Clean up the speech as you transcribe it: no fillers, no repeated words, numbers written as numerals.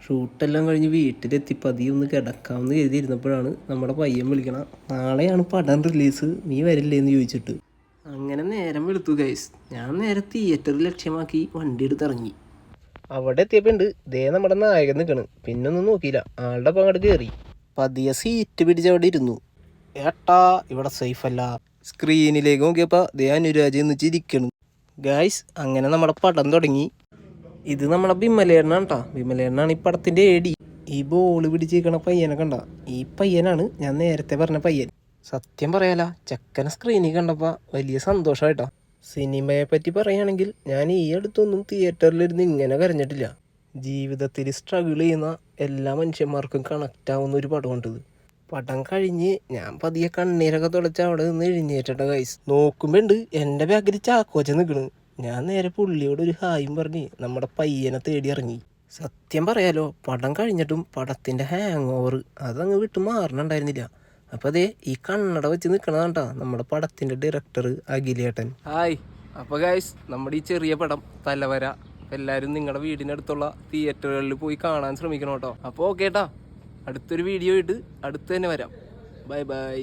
ഷൂട്ടെല്ലാം കഴിഞ്ഞ് വീട്ടിലെത്തി പതിയൊന്ന് കിടക്കാമെന്ന് കരുതിയിരുന്നപ്പോഴാണ് നമ്മുടെ പയ്യൻ വിളിക്കണം. നാളെയാണ് പടം റിലീസ്, നീ വരില്ലേന്ന് ചോദിച്ചിട്ട്. അങ്ങനെ നേരം വെളുത്തു ഗൈസ്. ഞാൻ നേരെ തിയേറ്ററിൽ ലക്ഷ്യമാക്കി വണ്ടി എടുത്തിറങ്ങി. അവിടെ എത്തിയപ്പോണ്ട് ദേ നമ്മുടെ നായകൻ നിൽക്കണ്. പിന്നൊന്നും നോക്കിയില്ല, ആളുടെ അപ്പം അങ്ങോട്ട് കയറി പതിയെ സീറ്റ് പിടിച്ച് അവിടെ ഇരുന്നു. ഏട്ടാ ഇവിടെ സേഫ് അല്ല. സ്ക്രീനിലേക്ക് നോക്കിയപ്പോൾ ദേ അനുരാജ് എന്ന് ചിരിക്കണ്. ഗൈസ് അങ്ങനെ നമ്മുടെ പടം തുടങ്ങി. ഇത് നമ്മളെ വിമലേണ്ണാണ് കേട്ടോ. വിമലേണ്ണാണ് ഈ പടത്തിൻ്റെ എടി. ഈ ബോള് പിടിച്ചിരിക്കണ പയ്യനെ കണ്ട, ഈ പയ്യനാണ് ഞാൻ നേരത്തെ പറഞ്ഞ പയ്യൻ. സത്യം പറയാല ചെക്കനെ സ്ക്രീനിൽ കണ്ടപ്പോൾ വലിയ സന്തോഷമായിട്ടോ. സിനിമയെ പറ്റി പറയുകയാണെങ്കിൽ ഞാൻ ഈ അടുത്തൊന്നും തിയേറ്ററിലിരുന്ന് ഇങ്ങനെ കരഞ്ഞിട്ടില്ല. ജീവിതത്തിൽ സ്ട്രഗിൾ ചെയ്യുന്ന എല്ലാ മനുഷ്യന്മാർക്കും കണക്റ്റ് ആവുന്ന ഒരു പടമുണ്ടത്. പടം കഴിഞ്ഞ് ഞാൻ പതിയെ കണ്ണീരൊക്കെ തുളച്ച് അവിടെ നിന്ന് എഴുന്നേറ്റ ഗൈസ്. നോക്കുമ്പോൾ ഉണ്ട് എൻ്റെ ബാക്കിൽ ചാക്കോച്ച നിൽക്കണ്. ഞാൻ നേരെ പുള്ളിയോട് ഒരു ഹായും പറഞ്ഞ് നമ്മുടെ പയ്യനെ തേടി ഇറങ്ങി. സത്യം പറയാലോ പടം കഴിഞ്ഞിട്ടും പടത്തിൻ്റെ ഹാങ് ഓവർ അതങ്ങ് വിട്ട് മാറണുണ്ടായിരുന്നില്ല. അപ്പോൾ അതേ ഈ കണ്ണട വെച്ച് നിൽക്കണതാണ്ടാ നമ്മുടെ പടത്തിൻ്റെ ഡയറക്ടർ അഖിലേട്ടൻ. ഹായ്. അപ്പോൾ ഗൈസ് നമ്മുടെ ഈ ചെറിയ പടം തലവര എല്ലാവരും നിങ്ങളുടെ വീടിനടുത്തുള്ള തിയേറ്ററുകളിൽ പോയി കാണാൻ ശ്രമിക്കണം കേട്ടോ. അപ്പോൾ ഓക്കെ ട്ടാ, അടുത്തൊരു വീഡിയോ ആയിട്ട് അടുത്ത് തന്നെ വരാം. Bye bye.